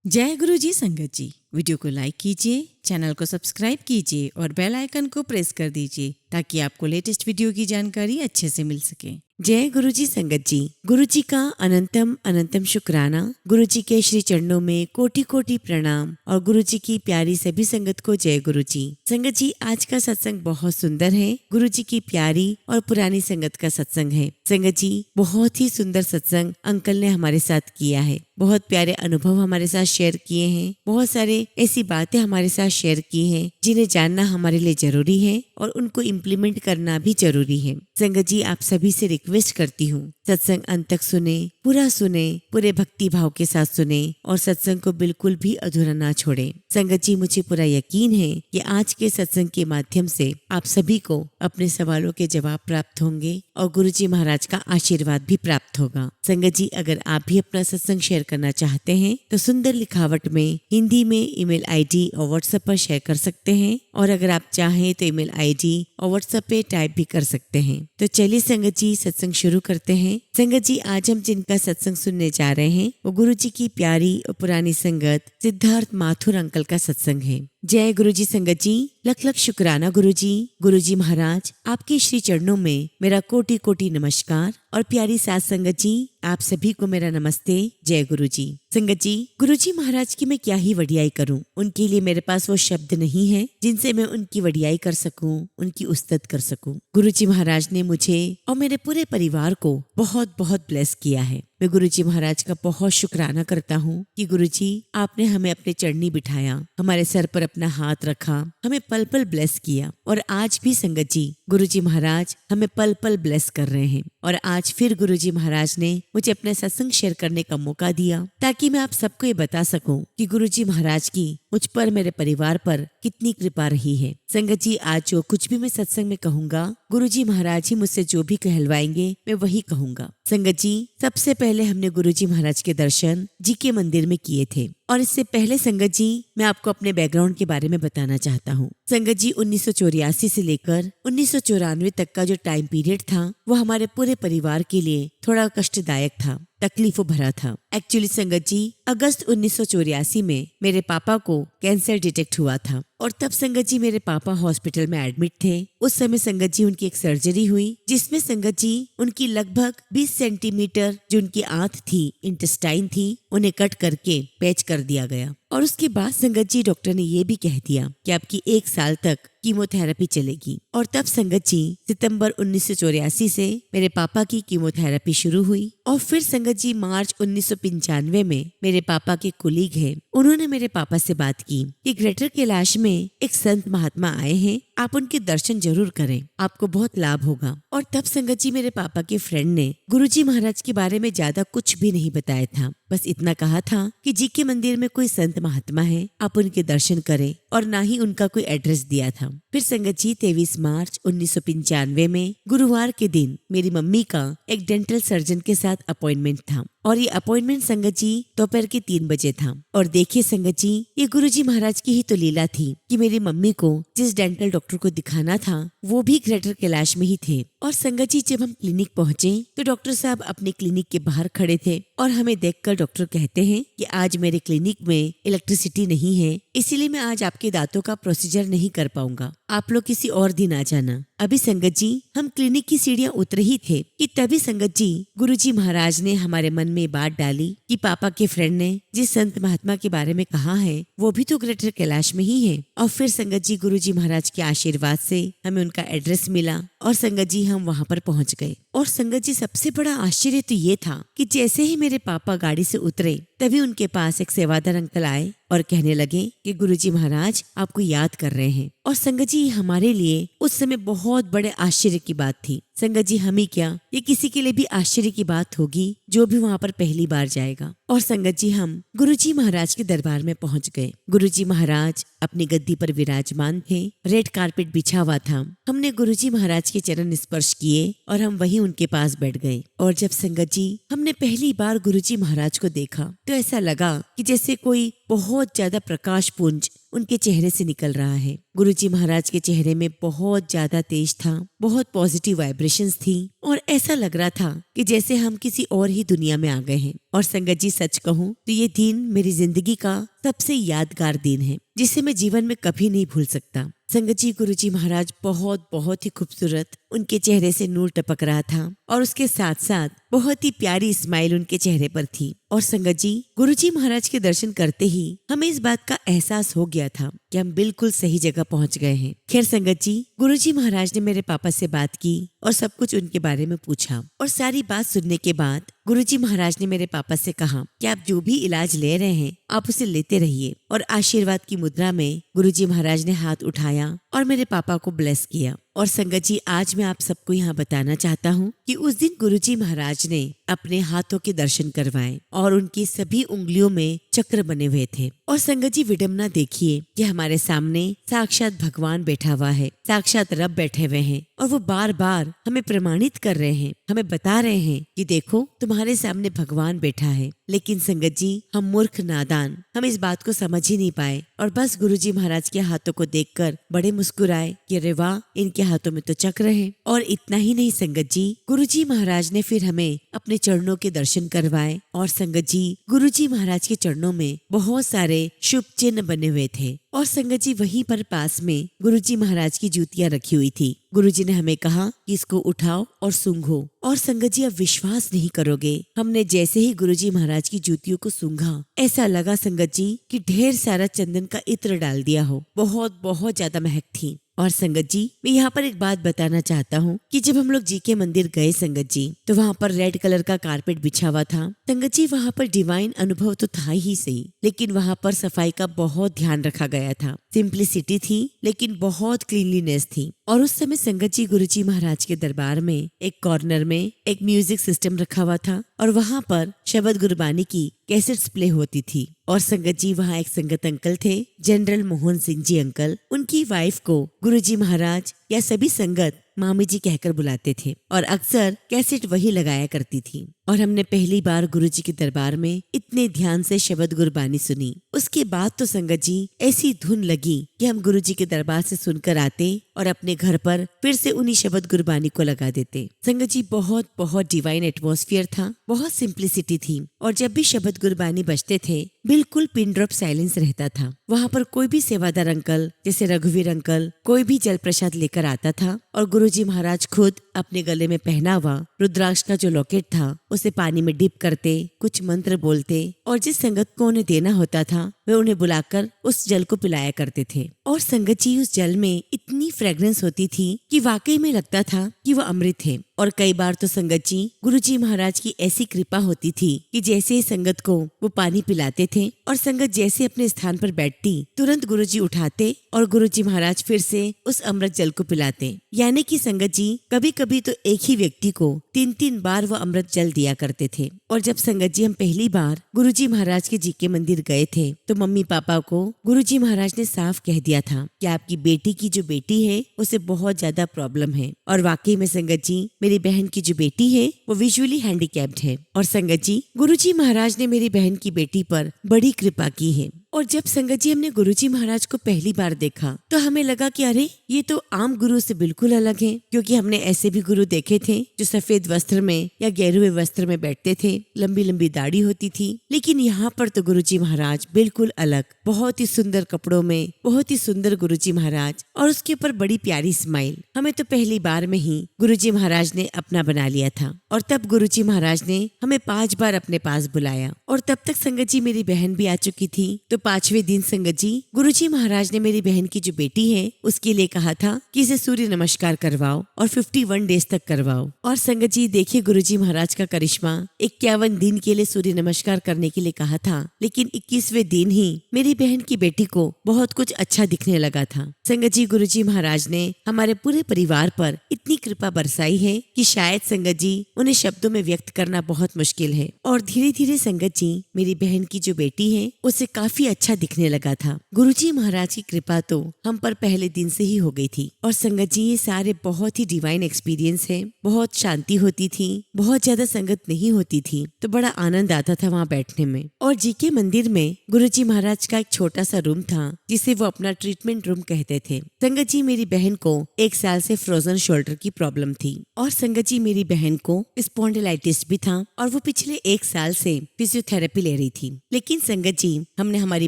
जय गुरु जी संगत जी। वीडियो को लाइक कीजिए, चैनल को सब्सक्राइब कीजिए और बेल आइकन को प्रेस कर दीजिए ताकि आपको लेटेस्ट वीडियो की जानकारी अच्छे से मिल सके। जय गुरु जी संगत जी। गुरु जी का अनंतम अनंतम शुक्राना। गुरु जी के श्री चरणों में कोटि कोटि प्रणाम और गुरु जी की प्यारी सभी संगत को जय गुरु जी। संगत जी, आज का सत्संग बहुत सुंदर है। गुरु जी की प्यारी और पुरानी संगत का सत्संग है। संगत जी, बहुत ही सुंदर सत्संग अंकल ने हमारे साथ किया है। बहुत प्यारे अनुभव हमारे साथ शेयर किए हैं। बहुत सारे ऐसी बातें हमारे साथ शेयर की हैं जिन्हें जानना हमारे लिए जरूरी है और उनको इम्प्लीमेंट करना भी जरूरी है। संगत जी, आप सभी से रिक्वेस्ट करती हूँ, सत्संग अंत तक सुने, पूरे भक्ति भाव के साथ सुने और सत्संग को बिल्कुल भी अधूरा ना छोड़े। संगत जी, मुझे पूरा यकीन है कि आज के सत्संग के माध्यम से आप सभी को अपने सवालों के जवाब प्राप्त होंगे और गुरु जी महाराज का आशीर्वाद भी प्राप्त होगा। संगत जी, अगर आप भी अपना सत्संग शेयर करना चाहते हैं तो सुंदर लिखावट में हिंदी में ईमेल आईडी और व्हाट्सएप पर शेयर कर सकते हैं, और अगर आप चाहें तो ईमेल आईडी और व्हाट्सएप पे टाइप भी कर सकते हैं। तो चलिए संगत जी, सत्संग शुरू करते हैं। संगत जी, आज हम जिनका सत्संग सुनने जा रहे हैं वो गुरु जी की प्यारी और पुरानी संगत सिद्धार्थ माथुर अंकल का सत्संग है। जय गुरु जी संगत जी। लख लख शुक्राना गुरु जी महाराज, आपके श्री चरणों में मेरा कोटि कोटि नमस्कार और प्यारी साथ संगत जी, आप सभी को मेरा नमस्ते। जय गुरु जी। संगत जी, गुरु जी महाराज की मैं क्या ही वडियाई करूं। उनके लिए मेरे पास वो शब्द नहीं है जिनसे मैं उनकी वडियाई कर सकूं, उनकी उस्तत कर सकूं। गुरु जी महाराज ने मुझे और मेरे पूरे परिवार को बहुत बहुत ब्लेस किया है। मैं गुरु जी महाराज का बहुत शुक्राना करता हूँ कि गुरु जी, आपने हमें अपने चरणी बिठाया, हमारे सर पर अपना हाथ रखा, हमें पल पल ब्लेस किया। और आज भी संगत जी, गुरु जी महाराज हमें पल पल ब्लेस कर रहे हैं। और आज फिर गुरु जी महाराज ने मुझे अपने सत्संग शेयर करने का मौका दिया ताकि मैं आप सबको ये बता सकूं कि गुरु जी महाराज की मुझ पर, मेरे परिवार पर कितनी कृपा रही है। संगत जी, आज जो कुछ भी मैं सत्संग में कहूँगा, गुरु जी महाराज ही मुझसे जो भी कहलवाएंगे मैं वही कहूँगा। संगत जी, सबसे पहले हमने गुरु जी महाराज के दर्शन जी के मंदिर में किए थे। और इससे पहले संगत जी, मैं आपको अपने बैकग्राउंड के बारे में बताना चाहता हूँ। संगत जी, 1984 से लेकर 1994 तक का जो टाइम पीरियड था वो हमारे पूरे परिवार के लिए थोड़ा कष्टदायक था, तकलीफों भरा था। एक्चुअली संगत जी, अगस्त 1984 में मेरे पापा को कैंसर डिटेक्ट हुआ था और तब संगत जी मेरे पापा हॉस्पिटल में एडमिट थे। उस समय संगत जी उनकी एक सर्जरी हुई जिसमें संगत जी उनकी लगभग 20 सेंटीमीटर जो उनकी आंत थी, इंटेस्टाइन थी, उन्हें कट करके पैच कर दिया गया। और उसके बाद संगत जी डॉक्टर ने ये भी कह दिया कि आपकी 1 साल तक कीमोथेरेपी चलेगी। और तब संगत जी सितंबर 1984 से मेरे पापा की कीमोथेरेपी शुरू हुई। और फिर संगत जी मार्च 1995 में मेरे पापा के कुलीग हैं, उन्होंने मेरे पापा से बात की कि ग्रेटर कैलाश में एक संत महात्मा आए हैं, आप उनके दर्शन जरूर करें, आपको बहुत लाभ होगा। और तब संगत जी मेरे पापा के फ्रेंड ने गुरु जी महाराज के बारे में ज्यादा कुछ भी नहीं बताया था, बस इतना कहा था कि जी के मंदिर में कोई संत महात्मा है, आप उनके दर्शन करें, और ना ही उनका कोई एड्रेस दिया था। फिर संगत जी 23 मार्च 1995 में गुरुवार के दिन मेरी मम्मी का एक डेंटल सर्जन के साथ अपॉइंटमेंट था और ये अपॉइंटमेंट संगत जी दोपहर के 3 बजे था। और देखिए संगत जी, ये गुरु जी महाराज की ही तो लीला थी कि मेरी मम्मी को जिस डेंटल डॉक्टर को दिखाना था वो भी ग्रेटर कैलाश में ही थे। और संगत जी, जब हम क्लिनिक पहुंचे तो डॉक्टर साहब अपने क्लिनिक के बाहर खड़े थे और हमें देखकर डॉक्टर कहते हैं कि आज मेरे क्लिनिक में इलेक्ट्रिसिटी नहीं है, इसीलिए मैं आज आपके दांतों का प्रोसीजर नहीं कर पाऊंगा, आप लोग किसी और दिन आ जाना। अभी संगत जी हम क्लिनिक की सीढ़ियां उतर ही थे कि तभी संगत जी गुरु जी महाराज ने हमारे मन में बात डाली कि पापा के फ्रेंड ने जिस संत महात्मा के बारे में कहा है वो भी तो ग्रेटर कैलाश में ही है। और फिर संगत जी गुरु जी महाराज के आशीर्वाद से हमें उनका एड्रेस मिला और संगत जी हम वहाँ पर पहुँच गए। और संगत जी, सबसे बड़ा आश्चर्य तो ये था कि जैसे ही मेरे पापा गाड़ी से उतरे तभी उनके पास एक सेवादार अंकल आए और कहने लगे कि गुरुजी महाराज आपको याद कर रहे हैं। और संगत जी, हमारे लिए उस समय बहुत बड़े आश्चर्य की बात थी। संगत जी, हम ही क्या, ये किसी के लिए भी आश्चर्य की बात होगी जो भी वहाँ पर पहली बार जाएगा। और संगत जी, हम गुरुजी महाराज के दरबार में पहुँच गए। गुरुजी महाराज अपनी गद्दी पर विराजमान थे, रेड कारपेट बिछा हुआ था। हमने गुरुजी महाराज के चरण स्पर्श किए और हम वहीं उनके पास बैठ गए। और जब संगत जी हमने पहली बार गुरुजी महाराज को देखा तो ऐसा लगा कि जैसे कोई बहुत ज्यादा प्रकाश पुंज उनके चेहरे से निकल रहा है। गुरुजी महाराज के चेहरे में बहुत ज्यादा तेज था, बहुत पॉजिटिव वाइब्रेशंस थी और ऐसा लग रहा था कि जैसे हम किसी और ही दुनिया में आ गए हैं। और संगत जी सच कहूँ तो ये दिन मेरी जिंदगी का सबसे यादगार दिन है, जिसे मैं जीवन में कभी नहीं भूल सकता। संगत जी गुरुजी महाराज बहुत ही खूबसूरत, उनके चेहरे से नूर टपक रहा था और उसके साथ साथ बहुत ही प्यारी स्माइल उनके चेहरे पर थी। और संगत जी गुरुजी महाराज के दर्शन करते ही हमें इस बात का एहसास हो गया था कि हम बिल्कुल सही जगह पहुंच गए हैं। खैर संगत जी गुरुजी महाराज ने मेरे पापा से बात की और सब कुछ उनके बारे में पूछा और सारी बात सुनने के बाद गुरुजी महाराज ने मेरे पापा से कहा कि आप जो भी इलाज ले रहे हैं आप उसे लेते रहिए। और आशीर्वाद की मुद्रा में गुरुजी महाराज ने हाथ उठाया और मेरे पापा को ब्लेस किया। और संगत जी आज मैं आप सबको यहाँ बताना चाहता हूँ कि उस दिन गुरुजी महाराज ने अपने हाथों के दर्शन करवाए और उनकी सभी उंगलियों में चक्र बने हुए थे। और संगत जी विडम्बना देखिए कि हमारे सामने साक्षात भगवान बैठा हुआ है, साक्षात रब बैठे हुए हैं और वो बार बार हमें प्रमाणित कर रहे हैं, हमें बता रहे हैं कि देखो तुम्हारे सामने भगवान बैठा है। लेकिन संगत जी हम मूर्ख नादान हम इस बात को समझ ही नहीं पाए और बस गुरुजी महाराज के हाथों को देखकर बड़े मुस्कुराए कि अरे वाह इनके हाथों में तो चक्र है। और इतना ही नहीं संगत जी गुरुजी महाराज ने फिर हमें अपने चरणों के दर्शन करवाए। और संगत जी गुरुजी महाराज के चरणों में बहुत सारे शुभ चिन्ह बने हुए थे। और संगत जी वहीं पर पास में गुरुजी महाराज की जूतियां रखी हुई थी। गुरुजी ने हमें कहा कि इसको उठाओ और सूंघो। और संगत जी अब विश्वास नहीं करोगे, हमने जैसे ही गुरुजी महाराज की जूतियों को सूंघा ऐसा लगा संगत जी कि ढेर सारा चंदन का इत्र डाल दिया हो। बहुत ज्यादा महक थी। और संगत जी मैं यहाँ पर एक बात बताना चाहता हूँ कि जब हम लोग जी के मंदिर गए संगत जी तो वहाँ पर रेड कलर का कारपेट बिछा हुआ था। संगत जी वहाँ पर डिवाइन अनुभव तो था ही सही, लेकिन वहाँ पर सफाई का बहुत ध्यान रखा गया था। सिंप्लिसिटी थी लेकिन बहुत क्लीनलीनेस थी। और उस समय संगत जी गुरुजी महाराज के दरबार में एक कॉर्नर में एक म्यूजिक सिस्टम रखा हुआ था और वहाँ पर शबद गुरबानी की कैसेट्स प्ले होती थी। और संगत जी वहाँ एक संगत अंकल थे, जनरल मोहन सिंह जी अंकल। उनकी वाइफ को गुरुजी महाराज या सभी संगत मामी जी कहकर बुलाते थे और अक्सर कैसेट वही लगाया करती थी। और हमने पहली बार गुरुजी के दरबार में इतने ध्यान से शबद गुरबानी सुनी। उसके बाद तो संगत जी ऐसी धुन लगी कि हम गुरुजी के दरबार से सुनकर आते और अपने घर पर फिर से उन्हीं शबद गुरबानी को लगा देते। संगत जी बहुत डिवाइन एटमॉस्फेयर था, बहुत सिंप्लिसिटी थी। और जब भी शबद गुरबानी बजते थे बिल्कुल पिन ड्रॉप साइलेंस रहता था। वहाँ पर कोई भी सेवादार अंकल जैसे रघुवीर अंकल कोई भी जल प्रसाद लेकर आता था और गुरुजी महाराज खुद अपने गले में पहना हुआ रुद्राक्ष का जो लॉकेट था उसे पानी में डिप करते, कुछ मंत्र बोलते और जिस संगत को उन्हें देना होता था वे उन्हें बुलाकर उस जल को पिलाया करते थे। और संगत जी उस जल में इतनी फ्रेग्रेंस होती थी कि वाकई में लगता था कि वो अमृत है। और कई बार तो संगत जी गुरुजी महाराज की ऐसी कृपा होती थी कि जैसे ही संगत को वो पानी पिलाते थे और संगत जैसे अपने स्थान पर बैठती तुरंत गुरुजी उठाते और गुरुजी महाराज फिर से उस अमृत जल को पिलाते। यानी कि संगत जी कभी कभी तो एक ही व्यक्ति को 3-3 बार वो अमृत जल दिया करते थे। और जब संगत जी हम पहली बार गुरुजी महाराज के जी के मंदिर गए थे तो मम्मी पापा को गुरुजी महाराज ने साफ कह दिया था कि आपकी बेटी की जो बेटी है उसे बहुत ज्यादा प्रॉब्लम है। और वाकई में संगत जी मेरी बहन की जो बेटी है वो विजुअली हैंडीकैप्ड है। और संगत जी गुरुजी महाराज ने मेरी बहन की बेटी पर बड़ी कृपा की है। और जब संगत जी हमने गुरुजी महाराज को पहली बार देखा तो हमें लगा कि अरे ये तो आम गुरु से बिल्कुल अलग है, क्योंकि हमने ऐसे भी गुरु देखे थे जो सफेद वस्त्र में या गेरुए वस्त्र में बैठते थे, लंबी लंबी दाढ़ी होती थी। लेकिन यहाँ पर तो गुरुजी महाराज बिल्कुल अलग, बहुत ही सुंदर कपड़ों में, बहुत ही सुंदर गुरुजी महाराज और उसके ऊपर बड़ी प्यारी स्माइल। हमें तो पहली बार में ही गुरुजी महाराज ने अपना बना लिया था। और तब गुरुजी महाराज ने हमें 5 बार अपने पास बुलाया और तब तक संगत जी मेरी बहन भी आ चुकी थी। तो 5वें दिन संगत जी गुरुजी महाराज ने मेरी बहन की जो बेटी है उसके लिए कहा था कि इसे सूर्य नमस्कार करवाओ और 51 डेज तक करवाओ। और संगत जी देखिए गुरुजी महाराज का करिश्मा, 51 दिन के लिए सूर्य नमस्कार करने के लिए कहा था, लेकिन 21वें दिन ही मेरी बहन की बेटी को बहुत कुछ अच्छा दिखने लगा था। संगत जी गुरुजी महाराज ने हमारे पूरे परिवार पर इतनी कृपा बरसाई है कि शायद संगत जी उन्हें शब्दों में व्यक्त करना बहुत मुश्किल है। और धीरे धीरे संगत जी मेरी बहन की जो बेटी है उसे काफी अच्छा दिखने लगा था। गुरुजी महाराज की कृपा तो हम पर पहले दिन से ही हो गई थी। और संगत जी, ये सारे बहुत ही डिवाइन एक्सपीरियंस है। बहुत शांति होती थी, बहुत ज्यादा संगत नहीं होती थी, तो बड़ा आनंद आता था वहाँ बैठने में। और जीके मंदिर में गुरुजी महाराज का एक छोटा सा रूम था, जिसे वो अपना ट्रीटमेंट रूम कहते थे। संगत जी, मेरी बहन को 1 साल से फ्रोजन शोल्डर की प्रॉब्लम थी। और संगत जी, मेरी बहन को स्पॉन्डिलाइटिस भी था और वो पिछले 1 साल से फिजियोथेरेपी ले रही थी। लेकिन संगत जी, हमने हमारी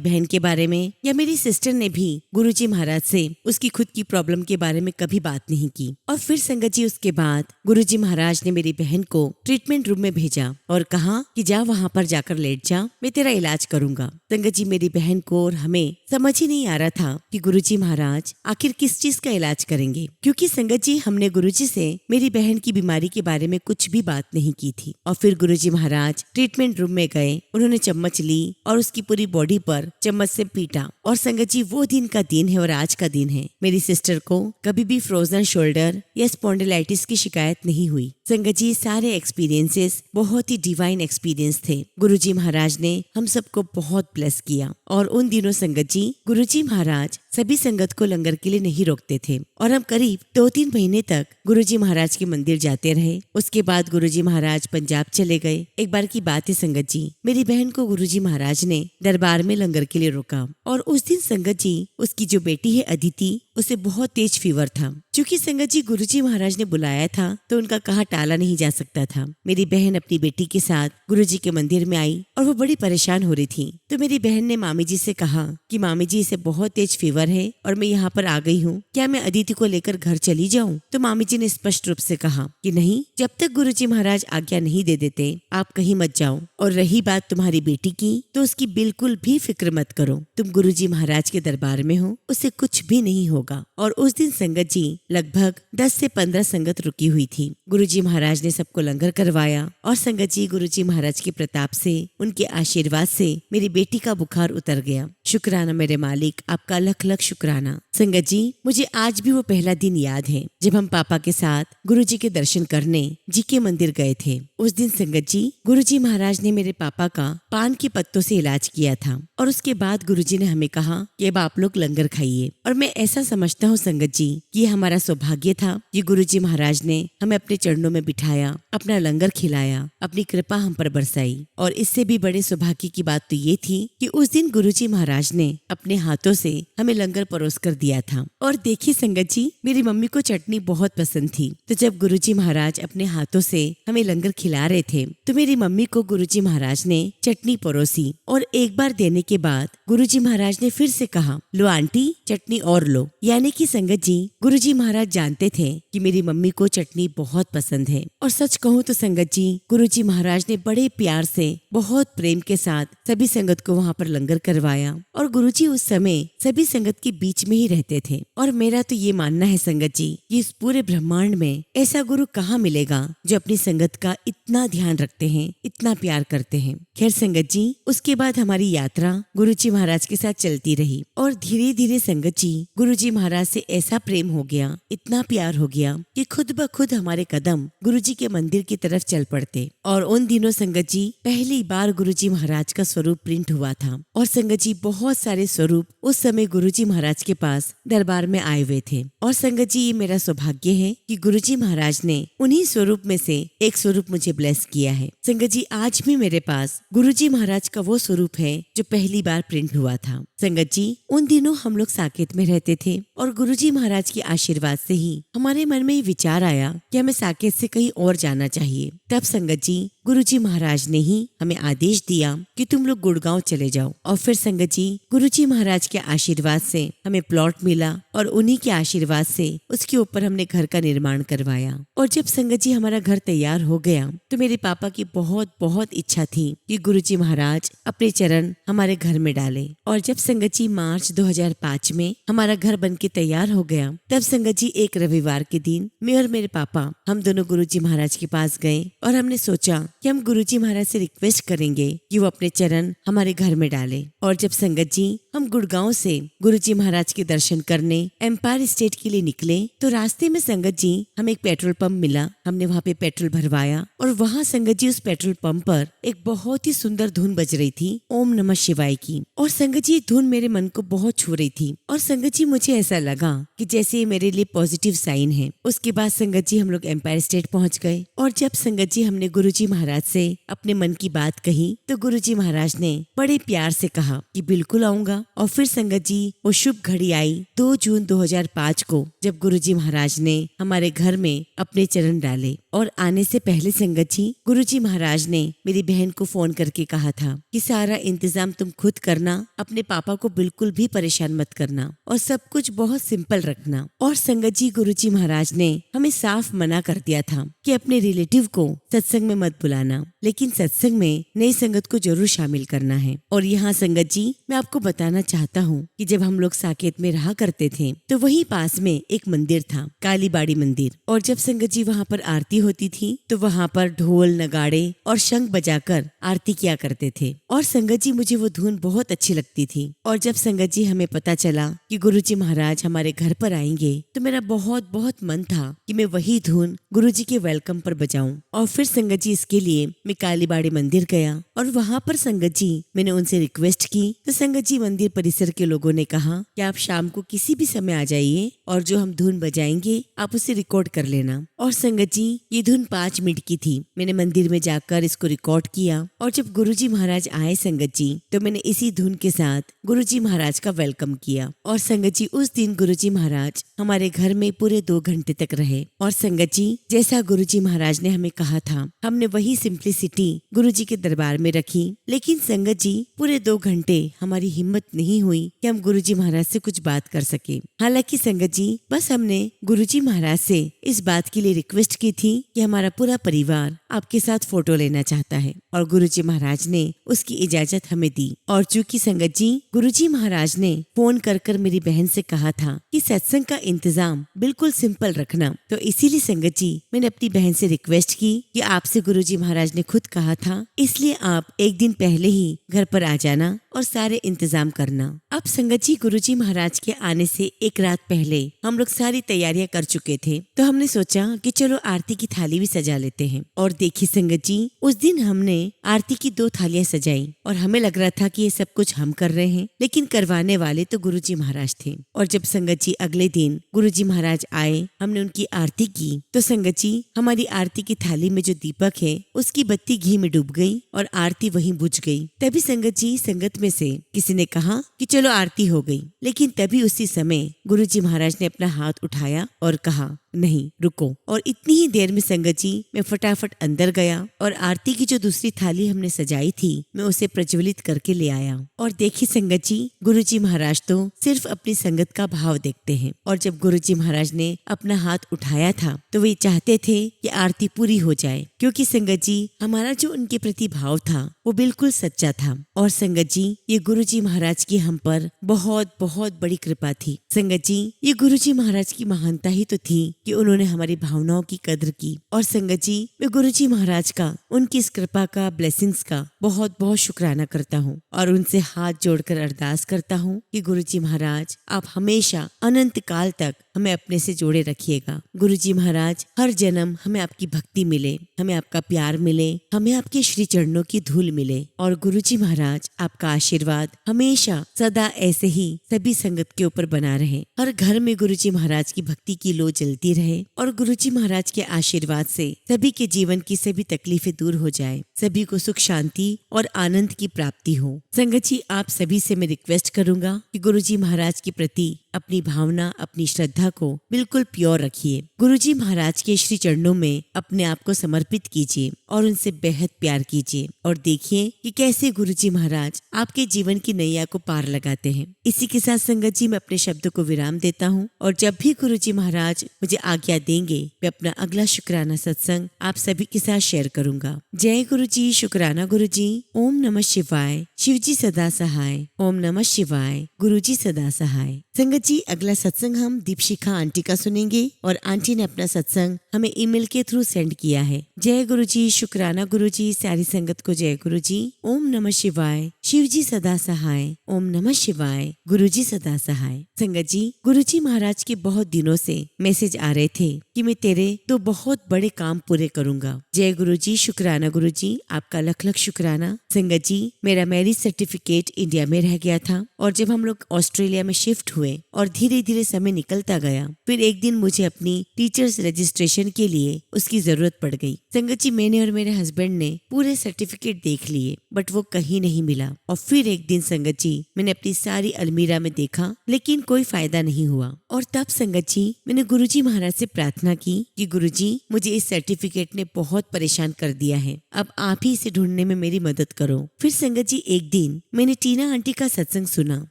बहन के बारे में या मेरी सिस्टर ने भी गुरुजी महाराज से उसकी खुद की प्रॉब्लम के बारे में कभी बात नहीं की। और फिर संगत जी, उसके बाद गुरुजी महाराज ने मेरी बहन को ट्रीटमेंट रूम में भेजा और कहा कि जा वहाँ पर जाकर लेट जा, मैं तेरा इलाज करूंगा। संगत जी, मेरी बहन को और हमें समझ ही नहीं आ रहा था कि गुरुजी महाराज आखिर किस चीज का इलाज करेंगे, क्योंकि संगत जी, हमने गुरुजी से मेरी बहन की बीमारी के बारे में कुछ भी बात नहीं की थी। और फिर गुरुजी महाराज ट्रीटमेंट रूम में गए, उन्होंने चम्मच ली और उसकी पूरी बॉडी पर चम्मच से पीटा। और संगत जी, वो दिन का दिन है और आज का दिन है। मेरी सिस्टर को कभी भी फ्रोजन शोल्डर या स्पॉन्डिलाइटिस की शिकायत नहीं हुई। संगत जी, सारे एक्सपीरियंसेस बहुत ही डिवाइन एक्सपीरियंस थे। गुरुजी महाराज ने हम सबको बहुत ब्लेस किया। और उन दिनों संगत जी, गुरुजी महाराज सभी संगत को लंगर के लिए नहीं रोकते थे और हम करीब 2-3 महीने तक गुरुजी महाराज के मंदिर जाते रहे। उसके बाद गुरुजी महाराज पंजाब चले गए। एक बार की बात है संगत जी, मेरी बहन को गुरुजी महाराज ने दरबार में लंगर के लिए रोका और उस दिन संगत जी, उसकी जो बेटी है अदिति, उसे बहुत तेज फीवर था। क्योंकि संगत जी, गुरुजी महाराज ने बुलाया था तो उनका कहा टाला नहीं जा सकता था। मेरी बहन अपनी बेटी के साथ गुरुजी के मंदिर में आई और वो बड़ी परेशान हो रही थी। तो मेरी बहन ने मामी जी से कहा कि मामी जी, इसे बहुत तेज फीवर है और मैं यहाँ पर आ गई हूँ, क्या मैं अदिति को लेकर घर चली जाऊँ? तो मामी जी ने स्पष्ट रूप से कहा कि नहीं, जब तक गुरुजी महाराज आज्ञा नहीं दे देते आप कहीं मत जाओ। और रही बात तुम्हारी बेटी की, तो उसकी बिल्कुल भी फिक्र मत करो, तुम गुरुजी महाराज के दरबार में हो, उसे कुछ भी नहीं होगा। और उस दिन संगत जी, लगभग 10 से 15 संगत रुकी हुई थी। गुरुजी महाराज ने सबको लंगर करवाया और संगत जी, गुरुजी महाराज के प्रताप से, उनके आशीर्वाद से मेरी बेटी का बुखार उतर गया। शुक्राना मेरे मालिक, आपका लख लख शुक्राना। संगत जी, मुझे आज भी वो पहला दिन याद है जब हम पापा के साथ गुरुजी के दर्शन करने जी के मंदिर गए थे। उस दिन संगत जी, गुरुजी महाराज ने मेरे पापा का पान के पत्तों से इलाज किया था और उसके बाद गुरुजी ने हमें कहा कि अब आप लोग लंगर खाइए। और मैं ऐसा समझता हूँ संगत जी, कि हमारा सौभाग्य था कि गुरुजी महाराज ने हमें अपने चरणों में बिठाया, अपना लंगर खिलाया, अपनी कृपा हम पर बरसाई। और इससे भी बड़े सौभाग्य की बात तो ये थी कि उस दिन गुरुजी महाराज ने अपने हाथों से हमें लंगर परोस कर दिया था। और देखिए संगत जी, मेरी मम्मी को चटनी बहुत पसंद थी, तो जब गुरुजी महाराज अपने हाथों से हमें लंगर खिला रहे थे तो मेरी मम्मी को गुरुजी महाराज ने चटनी परोसी। और एक बार देने के बाद गुरुजी महाराज ने फिर से कहा, लो आंटी, चटनी और लो। यानी कि संगत जी, गुरुजी महाराज जानते थे कि मेरी मम्मी को चटनी बहुत पसंद है। और सच कहूँ तो संगत जी, गुरुजी महाराज ने बड़े प्यार से, बहुत प्रेम के साथ सभी संगत को वहाँ पर लंगर करवाया। और गुरुजी उस समय सभी संगत के बीच में ही रहते थे। और मेरा तो ये मानना है संगत जी, कि इस पूरे ब्रह्मांड में ऐसा गुरु कहाँ मिलेगा जो अपनी संगत का इतना ध्यान रखते हैं, इतना प्यार करते हैं। खैर संगत जी, उसके बाद हमारी यात्रा गुरुजी महाराज के साथ चलती रही और धीरे धीरे संगत जी, गुरुजी महाराज से ऐसा प्रेम हो गया, इतना प्यार हो गया कि खुद ब खुद हमारे कदम गुरुजी के मंदिर की तरफ चल पड़ते। और उन दिनों संगत जी, पहली बार गुरुजी महाराज का स्वरूप प्रिंट हुआ था। और संगत जी, बहुत सारे स्वरूप उस समय गुरुजी महाराज के पास दरबार में आए हुए थे। और संगत जी, ये मेरा सौभाग्य है कि गुरुजी महाराज ने उन्हीं स्वरूप में से एक स्वरूप मुझे ब्लेस किया है। संगत जी, आज भी मेरे पास गुरुजी महाराज का वो स्वरूप है जो पहली बार प्रिंट हुआ था। संगत जी, उन दिनों हम लोग साकेत में रहते थे और गुरुजी महाराज के आशीर्वाद से ही हमारे मन में ये विचार आया कि हमें साकेत से कहीं और जाना चाहिए। तब संगत जी, गुरुजी महाराज ने ही हमें आदेश दिया कि तुम लोग गुड़गांव चले जाओ। और फिर संगत जी, गुरुजी महाराज के आशीर्वाद से हमें प्लॉट मिला और उन्हीं के आशीर्वाद से उसके ऊपर हमने घर का निर्माण करवाया। और जब संगत जी हमारा घर तैयार हो गया तो मेरे पापा की बहुत बहुत इच्छा थी कि गुरुजी महाराज अपने चरण हमारे घर में डाले। और जब संगत जी मार्च 2005 में हमारा घर बनके तैयार हो गया, तब संगत जी एक रविवार के दिन मैं और मेरे पापा हम दोनों गुरुजी महाराज के पास गए और हमने सोचा कि हम गुरुजी महाराज से रिक्वेस्ट करेंगे कि वो अपने चरण हमारे घर में डाले। और जब संगत जी हम गुड़गांव से गुरुजी महाराज के दर्शन करने एम्पायर स्टेट के लिए निकले तो रास्ते में संगत जी हमें एक पेट्रोल पंप मिला। हमने वहाँ पे पेट्रोल भरवाया और वहाँ संगत जी उस पेट्रोल पंप पर एक बहुत ही सुंदर धुन बज रही थी, ओम नमः शिवाय की। और संगत जी धुन मेरे मन को बहुत छू रही थी और संगत जी मुझे ऐसा लगा कि जैसे ये मेरे लिए पॉजिटिव साइन है। उसके बाद संगत जी हम लोग एम्पायर स्टेट पहुंच गए और जब संगत जी हमने गुरुजी महाराज से अपने मन की बात कही तो गुरुजी महाराज ने बड़े प्यार से कहा कि बिल्कुल आऊंगा। और फिर संगत जी वो शुभ घड़ी आई 2 जून 2005 को, जब गुरुजी महाराज ने हमारे घर में अपने चरण डाले। और आने से पहले संगत जी गुरुजी महाराज ने मेरी बहन को फोन करके कहा था कि सारा इंतजाम तुम खुद करना, अपने पापा को बिल्कुल भी परेशान मत करना और सब कुछ बहुत सिंपल रखना। और संगत जी गुरुजी महाराज ने हमें साफ मना कर दिया था कि अपने रिलेटिव को सत्संग में मत बुलाना, लेकिन सत्संग में नई संगत को जरूर शामिल करना है। और यहाँ संगत जी मैं आपको बताना चाहता हूँ कि जब हम लोग साकेत में रहा करते थे तो वही पास में एक मंदिर था, कालीबाड़ी मंदिर। और जब संगत जी वहाँ पर आरती होती थी तो वहाँ पर ढोल नगाड़े और शंख बजाकर आरती किया करते थे। और संगत जी मुझे वो धुन बहुत अच्छी लगती थी। और जब संगत जी हमें पता चला कि गुरुजी महाराज हमारे घर पर आएंगे तो मेरा बहुत बहुत मन था कि मैं वही धुन गुरुजी के वेलकम पर बजाऊं। और फिर संगत जी इसके लिए मैं कालीबाड़ी मंदिर गया और वहाँ पर संगत जी मैंने उनसे रिक्वेस्ट की तो संगत जी मंदिर परिसर के लोगों ने कहा कि आप शाम को किसी भी समय आ जाइए और जो हम धुन बजाएंगे आप उसे रिकॉर्ड कर लेना। और संगत जी ये धुन 5 मिनट की थी। मैंने मंदिर में जाकर इसको रिकॉर्ड किया और जब गुरुजी महाराज आए संगत जी तो मैंने इसी धुन के साथ गुरुजी महाराज का वेलकम किया। और संगत जी उस दिन गुरुजी महाराज हमारे घर में पूरे 2 घंटे तक रहे। और संगत जी जैसा गुरुजी महाराज ने हमें कहा था हमने वही सिंप्लिसिटी गुरुजी के दरबार में रखी। लेकिन संगत जी पूरे 2 घंटे हमारी हिम्मत नहीं हुई कि हम गुरुजी महाराज से कुछ बात कर सके। हालांकि संगत जी बस हमने गुरुजी महाराज से इस बात के लिए रिक्वेस्ट की थी कि हमारा पूरा परिवार आपके साथ फोटो लेना चाहता है और गुरुजी महाराज ने उसकी इजाजत हमें दी। और चूंकि संगत जी गुरुजी महाराज ने फोन कर मेरी बहन से कहा था कि सत्संग का इंतजाम बिल्कुल सिंपल रखना, तो इसीलिए संगत जी मैंने अपनी बहन से रिक्वेस्ट की कि आपसे गुरुजी महाराज ने खुद कहा था, इसलिए आप एक दिन पहले ही घर पर आ जाना और सारे इंतजाम करना। अब संगत जी गुरुजी महाराज के आने से एक रात पहले हम लोग सारी तैयारियां कर चुके थे, तो हमने सोचा कि चलो आरती की थाली भी सजा लेते हैं। और देखिए संगत जी उस दिन हमने आरती की 2 थालियां सजाई और हमें लग रहा था कि ये सब कुछ हम कर रहे हैं, लेकिन करवाने वाले तो गुरुजी महाराज थे। और जब संगत जी अगले दिन गुरुजी महाराज आए, हमने उनकी आरती की तो संगत जी हमारी आरती की थाली में जो दीपक है उसकी बत्ती घी में डूब गई और आरती वहीं बुझ गई। तभी संगत जी संगत में से किसी ने कहा कि चलो आरती हो गई, लेकिन तभी उसी समय गुरुजी महाराज ने अपना हाथ उठाया और कहा नहीं रुको। और इतनी ही देर में संगत जी मैं फटाफट अंदर गया और आरती की जो दूसरी थाली हमने सजाई थी मैं उसे प्रज्वलित करके ले आया। और देखिए संगत जी गुरुजी महाराज तो सिर्फ अपनी संगत का भाव देखते हैं। और जब गुरुजी महाराज ने अपना हाथ उठाया था तो वे चाहते थे कि आरती पूरी हो जाए, क्योंकि संगत जी हमारा जो उनके प्रति भाव था वो बिल्कुल सच्चा था। और संगत जी ये गुरुजी महाराज की हम पर बहुत बहुत बड़ी कृपा थी। संगत जी ये गुरुजी महाराज की महानता ही तो थी कि उन्होंने हमारी भावनाओं की कद्र की। और संगत जी मैं गुरुजी महाराज का उनकी इस कृपा का ब्लेसिंग्स का बहुत बहुत शुक्राना करता हूँ और उनसे हाथ जोड़कर अरदास करता हूँ कि गुरुजी महाराज आप हमेशा अनंत काल तक हमें अपने से जोड़े रखिएगा। गुरुजी महाराज हर जन्म हमें आपकी भक्ति मिले, हमें आपका प्यार मिले, हमें आपके श्री चरणों की धूल मिले। और गुरुजी महाराज आपका आशीर्वाद हमेशा सदा ऐसे ही सभी संगत के ऊपर बना रहे। हर घर में गुरुजी महाराज की भक्ति की लो जलती रहे और गुरुजी महाराज के आशीर्वाद से सभी के जीवन की सभी तकलीफें दूर हो जाए, सभी को सुख शांति और आनंद की प्राप्ति हो। संगत जी आप सभी से मैं रिक्वेस्ट करूंगा कि गुरुजी महाराज के प्रति अपनी भावना अपनी श्रद्धा को बिल्कुल प्योर रखिए। गुरुजी महाराज के श्री चरणों में अपने आप को समर्पित कीजिए और उनसे बेहद प्यार कीजिए और देखिए कि कैसे गुरुजी महाराज आपके जीवन की नैया को पार लगाते हैं। इसी के साथ संगत जी मैं अपने शब्दों को विराम देता हूँ और जब भी गुरुजी महाराज मुझे आज्ञा देंगे मैं अपना अगला शुक्राना सत्संग आप सभी के साथ शेयर करूंगा। जय गुरुजी, शुक्राना गुरुजी। ओम नमः शिवाय। शिवजी सदा सहाय। ओम नमः शिवाय। गुरुजी सदा सहाय। संगत जी अगला सत्संग हम दीपशिखा आंटी का सुनेंगे और आंटी ने अपना सत्संग हमें ईमेल के थ्रू सेंड किया है। जय गुरुजी, शुक्राना गुरुजी। सारी संगत को जय गुरुजी। ओम नमः शिवाय। शिवजी सदा सहाय। ओम नमः शिवाय। गुरुजी सदा सहाय। संगत जी गुरुजी महाराज के बहुत दिनों से मैसेज आ रहे थे कि मैं तेरे तो बहुत बड़े काम पूरे करूंगा। जय गुरुजी, शुक्राना गुरुजी। आपका लख लख शुक्राना। संगत जी मेरा मैरिज सर्टिफिकेट इंडिया में रह गया था और जब हम लोग ऑस्ट्रेलिया में शिफ्ट हुए और धीरे धीरे समय निकलता गया, फिर एक दिन मुझे अपनी टीचर्स रजिस्ट्रेशन के लिए उसकी जरूरत पड़ गई। संगत जी मैंने और मेरे हस्बैंड ने पूरे सर्टिफिकेट देख लिए बट वो कहीं नहीं मिला। और फिर एक दिन संगत जी मैंने अपनी सारी अलमीरा में देखा लेकिन कोई फायदा नहीं हुआ। और तब संगत जी मैंने गुरुजी महाराज से प्रार्थना की कि गुरुजी मुझे इस सर्टिफिकेट ने बहुत परेशान कर दिया है, अब आप ही इसे ढूंढने में मेरी मदद करो। फिर संगत जी एक दिन मैंने टीना आंटी का सत्संग सुना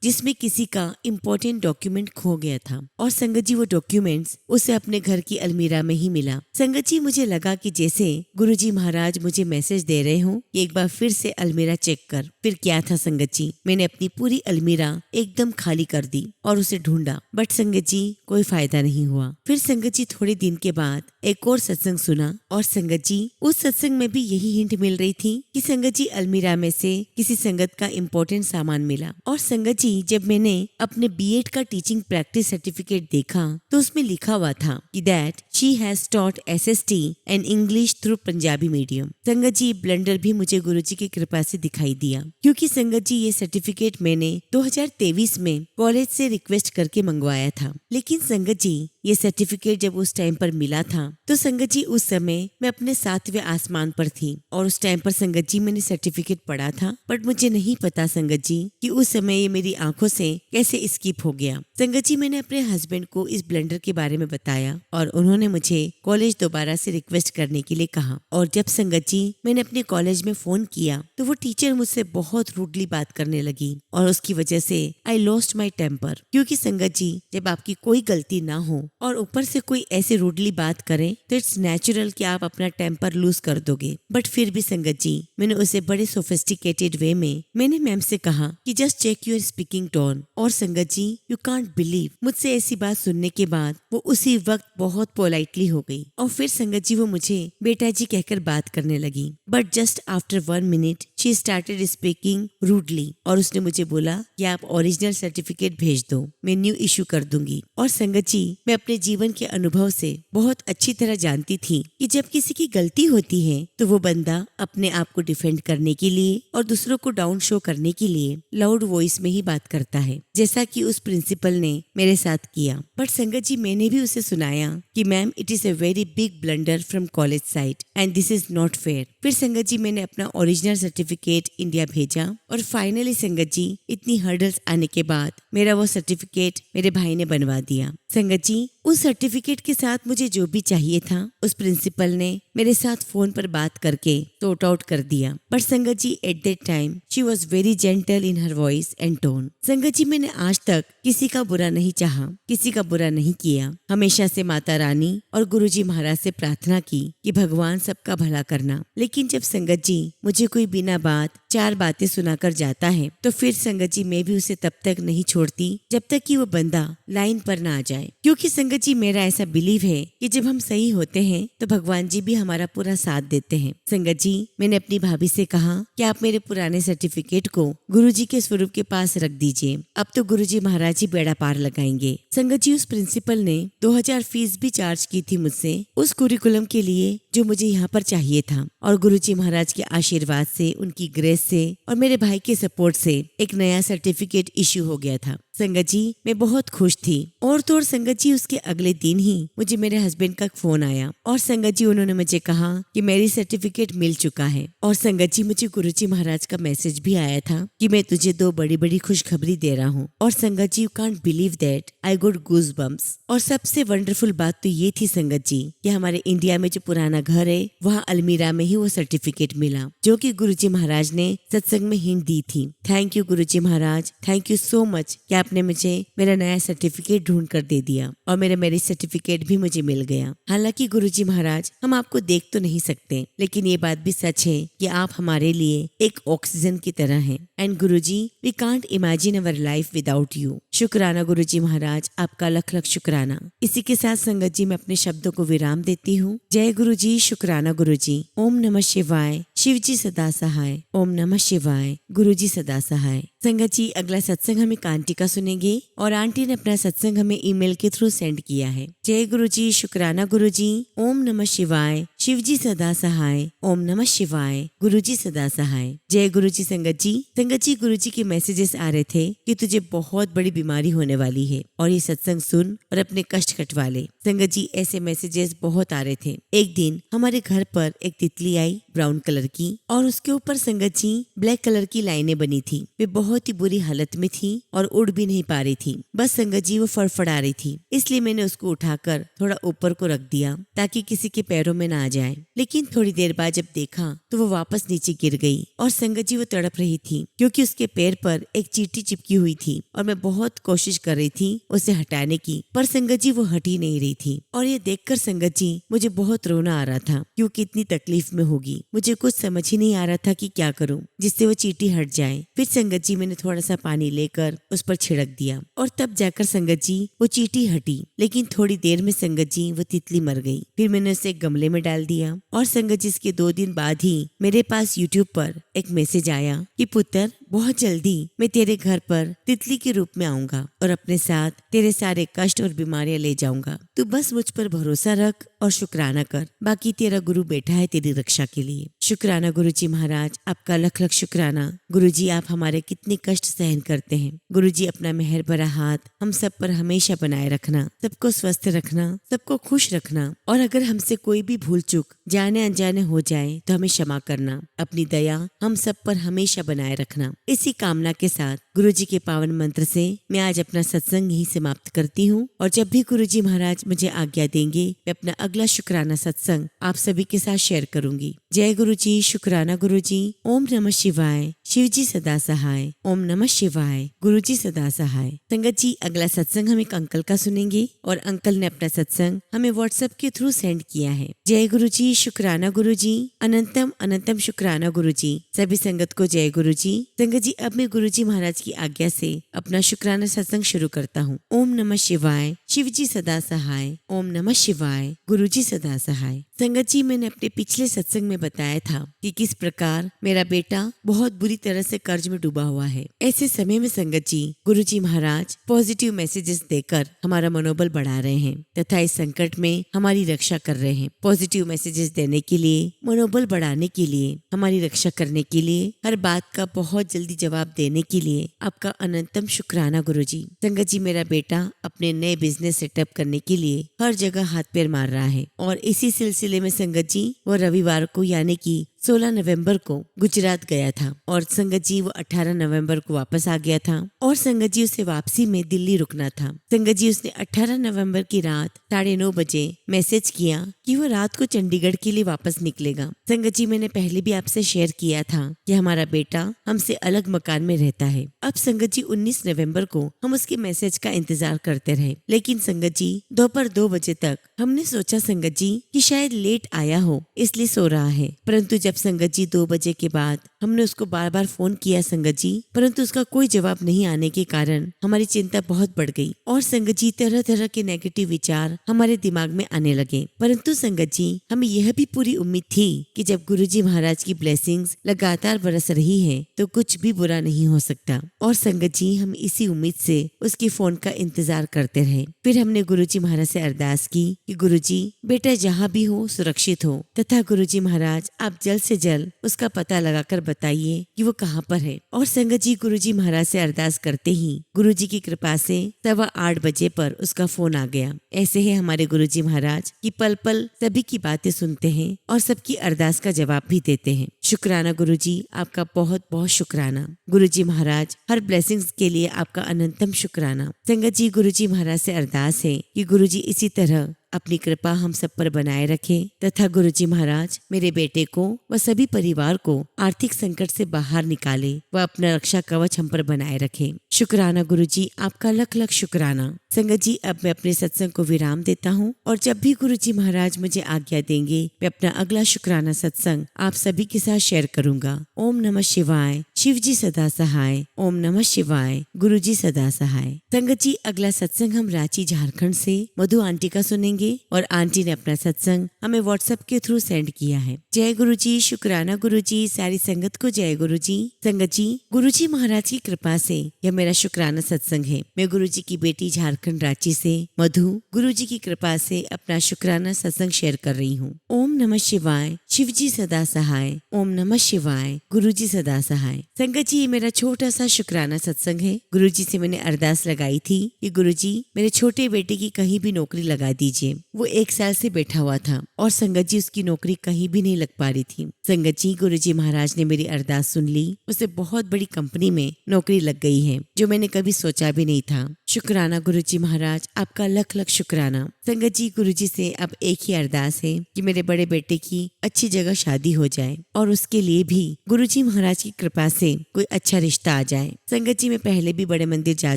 जिसमें किसी का इम्पोर्टेंट डॉक्यूमेंट खो गया था और संगत जी वो डॉक्यूमेंट्स उसे अपने घर की अलमीरा में ही मिला। संगत जी मुझे लगा कि जैसे गुरुजी महाराज मुझे मैसेज दे रहे हो कि एक बार फिर से अलमीरा चेक कर। फिर क्या था संगत जी, मैंने अपनी पूरी अलमीरा एकदम खाली कर दी और उसे ढूंढा बट संगत जी कोई फायदा नहीं हुआ। फिर संगत जी थोड़े दिन के बाद एक और सत्संग सुना और संगत जी उस सत्संग में भी यही हिंट मिल रही थी कि संगत जी अलमीरा में से किसी संगत का इम्पोर्टेंट सामान मिला। और संगत जी जब मैंने अपने बीएड का टीचिंग प्रैक्टिस सर्टिफिकेट देखा तो उसमें लिखा हुआ था कि that she has taught SST and English through Punjabi medium. संगत जी ब्लंडर भी मुझे गुरुजी की कृपा से दिखाई दिया क्योंकि संगत जी ये सर्टिफिकेट मैंने 2023 में कॉलेज से रिक्वेस्ट करके मंगवाया था। लेकिन संगत जी ये सर्टिफिकेट जब उस टाइम पर मिला था तो संगत जी उस समय मैं अपने 7वें आसमान पर थी और उस टाइम पर संगत जी मैंने सर्टिफिकेट पढ़ा था बट मुझे नहीं पता संगत जी कि उस समय ये मेरी आंखों से कैसे स्किप हो गया। संगत जी मैंने अपने हस्बैंड को इस ब्लंडर के बारे में बताया और उन्होंने मुझे कॉलेज दोबारा से रिक्वेस्ट करने के लिए कहा। और जब संगत जी मैंने अपने कॉलेज में फोन किया तो वो टीचर मुझसे बहुत रूडली बात करने लगी और उसकी वजह से आई लॉस्ट माई टेम्पर। क्योंकि संगत जी जब आपकी कोई गलती ना हो और ऊपर से कोई ऐसे रूडली बात करे तो इट्स नेचुरल कि आप अपना टेम्पर लूज कर दोगे। बट फिर भी संगत जी मैंने उसे बड़े सोफिस्टिकेटेड वे में मैंने मैम से कहा कि just check your speaking tone. और संगत जी यू कांट बिलीव मुझसे ऐसी बात सुनने के बाद वो उसी वक्त बहुत पोलाइटली हो गई और फिर संगत जी वो मुझे बेटा जी कहकर बात करने लगी। But just after 1 minute she started speaking rudely और उसने मुझे बोला कि आप ओरिजिनल सर्टिफिकेट भेज दो, मैं न्यू इशू कर दूंगी। और संगत जी मैं अपने जीवन के अनुभव से बहुत अच्छी तरह जानती थी कि जब किसी की गलती होती है तो वो बंदा अपने आप को डिफेंड करने के लिए और दूसरों को डाउन शो करने के लिए लाउड वॉइस में ही बात करता है, जैसा कि उस प्रिंसिपल ने मेरे साथ किया। बट संगत जी मैंने भी उसे सुनाया कि ma'am it is a very big blunder from college side and this is not fair. फिर संगत जी मैंने अपना ओरिजिनल सर्टिफिकेट इंडिया भेजा और फाइनली संगत जी इतनी हर्डल्स आने के बाद मेरा वो सर्टिफिकेट मेरे भाई ने बनवा दिया। संगत जी उस सर्टिफिकेट के साथ मुझे जो भी चाहिए था उस प्रिंसिपल ने मेरे साथ फोन पर बात करके सॉर्ट आउट कर दिया। बट संगत जी at that time she was very gentle in her voice and tone. संगत जी मैंने आज तक किसी का बुरा नहीं चाहा, किसी का बुरा नहीं किया। हमेशा से माता रानी और गुरुजी महाराज से प्रार्थना की कि भगवान सबका भला करना। लेकिन जब संगत जी मुझे कोई बिना बात 4 बातें सुनाकर जाता है तो फिर संगत जी मैं भी उसे तब तक नहीं छोड़ती जब तक कि वो बंदा लाइन पर ना आ जाए। क्योंकि संगत जी मेरा ऐसा बिलीव है कि जब हम सही होते हैं तो भगवान जी भी हमारा पूरा साथ देते हैं। संगत जी मैंने अपनी भाभी से कहा कि आप मेरे पुराने सर्टिफिकेट को गुरुजी के स्वरूप के पास रख दीजिए, अब तो गुरुजी महाराज ही बेड़ा पार लगाएंगे। संगत जी उस प्रिंसिपल ने 2000 फीस भी चार्ज की थी मुझसे उस कुरिकुलम के लिए जो मुझे यहाँ पर चाहिए था। और गुरुजी महाराज के आशीर्वाद से, उनकी ग्रेस से और मेरे भाई के सपोर्ट से एक नया सर्टिफिकेट इश्यू हो गया था। संगत जी मैं बहुत खुश थी। और तो और संगत जी उसके अगले दिन ही मुझे मेरे हस्बैंड का फोन आया और संगत जी उन्होंने मुझे कहा कि मेरी सर्टिफिकेट मिल चुका है। और संगत जी मुझे गुरुजी महाराज का मैसेज भी आया था कि मैं तुझे 2 बड़ी बड़ी खुशखबरी दे रहा हूँ। और संगत जी you can't believe that I got goose bumps. और सबसे वंडरफुल बात तो ये थी संगत जी कि हमारे इंडिया में जो पुराना घर है वहाँ अलमीरा में ही वो सर्टिफिकेट मिला जो कि गुरुजी महाराज ने सत्संग में हिंट दी थी। Thank you Guruji Maharaj, thank you so much कि आपने मुझे मेरा नया सर्टिफिकेट ढूंढ कर दे दिया और मेरा मैरिज सर्टिफिकेट भी मुझे मिल गया। हालांकि गुरुजी महाराज हम आपको देख तो नहीं सकते, लेकिन ये बात भी सच है कि आप हमारे लिए एक ऑक्सीजन की तरह हैं। And Guruji we can't imagine our life without you. शुक्राना गुरुजी महाराज, आपका लख लख शुक्राना। इसी के साथ संगत जी मैं अपने शब्दों को विराम देती हूँ। जय गुरुजी, शुक्राना गुरुजी। ओम नमः शिवाय, शिव जी सदा सहाय। ओम नमः शिवाय, गुरुजी सदा सहाय। संगत जी अगला सत्संग हम एक आंटी का सुनेंगे और आंटी ने अपना सत्संग हमें ईमेल के थ्रू सेंड किया है। जय गुरुजी, शुक्राना गुरुजी। ओम नमः शिवाय, शिव जी सदा सहाय। ओम नमः शिवाय, गुरुजी सदा सहाय। जय गुरुजी संगत जी गुरुजी के मैसेजेस आ रहे थे कि तुझे बहुत बड़ी बीमारी होने वाली है और ये सत्संग सुन और अपने कष्ट कटवा ले। संगत जी ऐसे मैसेजेस बहुत आ रहे थे। एक दिन हमारे घर पर एक तितली आई ब्राउन कलर की और उसके ऊपर संगत जी ब्लैक कलर की लाइनें बनी थी। वे बहुत ही बुरी हालत में थी और उड़ भी नहीं पा रही थी। बस संगत जी वो फड़फड़ा रही थी, इसलिए मैंने उसको उठाकर थोड़ा ऊपर को रख दिया ताकि किसी के पैरों में ना आ जाए। लेकिन थोड़ी देर बाद जब देखा तो वो वापस नीचे गिर गई और संगत जी वो तड़प रही थी क्योंकि उसके पैर पर एक चींटी चिपकी हुई थी और मैं बहुत कोशिश कर रही थी उसे हटाने की, पर संगत जी वो हट ही नहीं रही थी। और ये देखकर संगत जी मुझे बहुत रोना आ रहा था क्योंकि इतनी तकलीफ में होगी। मुझे कुछ समझ ही नहीं आ रहा था कि क्या करूं जिससे वो चींटी हट जाए। फिर संगत जी मैंने थोड़ा सा पानी लेकर उस पर छिड़क दिया और तब जाकर संगत जी वो चींटी हटी। लेकिन थोड़ी देर में संगत जी वो तितली मर गई। फिर मैंने उसे एक गमले में डाल दिया और संगत जी इसके 2 दिन बाद ही मेरे पास यूट्यूब पर एक मैसेज आया कि पुत्र बहुत जल्दी मैं तेरे घर पर तितली के रूप में आऊंगा और अपने साथ तेरे सारे कष्ट और बीमारियां ले जाऊंगा। तू बस मुझ पर भरोसा रख और शुक्राना कर, बाकी तेरा गुरु बैठा है तेरी रक्षा के लिए। शुक्राना गुरुजी महाराज, आपका लख लख शुक्राना। गुरुजी आप हमारे कितने कष्ट सहन करते हैं। गुरुजी अपना मेहर भरा हाथ हम सब पर हमेशा बनाए रखना, सबको स्वस्थ रखना, सबको खुश रखना और अगर हमसे कोई भी भूल चूक जाने अनजाने हो जाए तो हमें क्षमा करना। अपनी दया हम सब पर हमेशा बनाए रखना। इसी कामना के साथ गुरुजी के पावन मंत्र से मैं आज अपना सत्संग यहीं समाप्त करती हूँ और जब भी गुरुजी महाराज मुझे आज्ञा देंगे मैं अपना अगला शुक्राना सत्संग आप सभी के साथ शेयर करूंगी। जय गुरुजी, शुक्राना गुरुजी। ओम नमः शिवाय, शिव जी सदा सहाय। ओम नमः शिवाय, गुरुजी सदा सहाय। संगत जी अगला सत्संग हम एक अंकल का सुनेंगे और अंकल ने अपना सत्संग हमें व्हाट्सएप के थ्रू सेंड किया है। जय गुरुजी, शुक्राना गुरुजी। अनंतम अनंतम शुक्राना गुरुजी। सभी संगत को जय गुरुजी। संगत जी अब मैं गुरुजी महाराज की आज्ञा से अपना शुक्राना सत्संग शुरू करता हूँ। ओम नमः शिवाय, शिव जी सदा सहाय। ओम नमः शिवाय, गुरुजी सदा सहाय। संगत जी मैंने अपने पिछले सत्संग में बताया था कि किस प्रकार मेरा बेटा बहुत बुरी तरह से कर्ज में डूबा हुआ है। ऐसे समय में संगत जी गुरुजी महाराज पॉजिटिव मैसेजेस देकर हमारा मनोबल बढ़ा रहे हैं तथा इस संकट में हमारी रक्षा कर रहे हैं। पॉजिटिव मैसेजेस देने के लिए, मनोबल बढ़ाने के लिए, हमारी रक्षा करने के लिए, हर बात का बहुत जल्दी जवाब देने के लिए आपका अनंतम शुक्राना गुरुजी। संगत जी मेरा बेटा अपने नए बिजनेस सेटअप करने के लिए हर जगह हाथ पैर मार रहा है और इसी सिलसिले में संगत जी वो रविवार को यानी कि 16 नवंबर को गुजरात गया था और संगत जी वो 18 नवंबर को वापस आ गया था और संगत जी उसे वापसी में दिल्ली रुकना था। संगत जी उसने 18 नवंबर की रात 9:30 बजे मैसेज किया कि वो रात को चंडीगढ़ के लिए वापस निकलेगा। संगत जी मैंने पहले भी आपसे शेयर किया था कि हमारा बेटा हमसे अलग मकान में रहता है। अब संगत जी 19 नवंबर को हम उसके मैसेज का इंतजार करते रहे, लेकिन संगत जी दोपहर 2 बजे तक हमने सोचा संगत जी कि शायद लेट आया हो इसलिए सो रहा है, परंतु जब संगत जी 2 बजे के बाद हमने उसको बार बार फोन किया संगत जी, परंतु उसका कोई जवाब नहीं आने के कारण हमारी चिंता बहुत बढ़ गई और संगत जी तरह तरह के नेगेटिव विचार हमारे दिमाग में आने लगे। परंतु संगत जी हमें यह भी पूरी उम्मीद थी कि जब गुरुजी महाराज की ब्लेसिंग्स लगातार बरस रही है तो कुछ भी बुरा नहीं हो सकता और संगत जी हम इसी उम्मीद से उसकी फोन का इंतजार करते रहे। फिर हमने गुरुजी महाराज से अरदास की कि गुरुजी बेटा जहाँ भी हो सुरक्षित हो तथा गुरुजी महाराज आप जल्द से जल्द उसका पता लगाकर बताइए कि वो कहाँ पर है। और संगत जी गुरुजी महाराज से अरदास करते ही गुरुजी की कृपा से 8:15 बजे पर उसका फोन आ गया। ऐसे ही हमारे गुरुजी महाराज कि पल पल सभी की बातें सुनते हैं और सबकी अरदास का जवाब भी देते हैं। शुक्राना गुरुजी, आपका बहुत बहुत शुक्राना। गुरुजी महाराज, हर ब्लेसिंग्स के लिए आपका अनंतम शुक्राना। संगत जी गुरुजी महाराज से अरदास है कि गुरुजी इसी तरह अपनी कृपा हम सब पर बनाए रखें तथा गुरुजी महाराज मेरे बेटे को व सभी परिवार को आर्थिक संकट से बाहर निकाले व अपना रक्षा कवच हम पर बनाए रखें। शुक्राना गुरुजी, आपका लख लख शुक्राना। संगत जी, अब मैं अपने सत्संग को विराम देता हूँ और जब भी गुरुजी महाराज मुझे आज्ञा देंगे मैं अपना अगला शुक्राना सत्संग आप सभी के साथ शेयर करूंगा। ओम नमः शिवाय। शिव जी सदा सहाय। ओम नमः शिवाय। गुरुजी सदा सहाय। संगत जी, अगला सत्संग हम रांची झारखंड से मधु आंटी का सुनेंगे और आंटी ने अपना सत्संग हमें व्हाट्सएप के थ्रू सेंड किया है। जय गुरुजी, शुक्राना गुरुजी, सारी संगत को जय गुरुजी। संगत जी, गुरुजी महाराज की कृपा से यह मेरा शुक्राना सत्संग है। मैं गुरुजी की बेटी झारखंड रांची से मधु गुरुजी की कृपा से अपना शुक्राना सत्संग शेयर कर रही हूँ। ओम नमः शिवाय। शिव जी सदा सहाय। ओम नमः शिवाय। गुरुजी सदा सहाय। संगत जी, ये मेरा छोटा सा शुक्राना सत्संग है। गुरुजी से मैंने अरदास लगाई थी कि गुरुजी मेरे छोटे बेटे की कहीं भी नौकरी लगा दीजिए। वो 1 साल से बैठा हुआ था और संगत जी उसकी नौकरी कहीं भी नहीं लग पा रही थी। संगत जी, गुरुजी महाराज ने मेरी अरदास सुन ली। उसे बहुत बड़ी कंपनी में नौकरी लग गई है जो मैंने कभी सोचा भी नहीं था। शुक्राना गुरुजी महाराज, आपका लख लख शुक्राना। संगत जी, गुरुजी से अब एक ही अरदास है कि मेरे बड़े बेटे की अच्छी जगह शादी हो जाए और उसके लिए भी गुरुजी महाराज की कृपा से कोई अच्छा रिश्ता आ जाए। संगत जी, मैं पहले भी बड़े मंदिर जा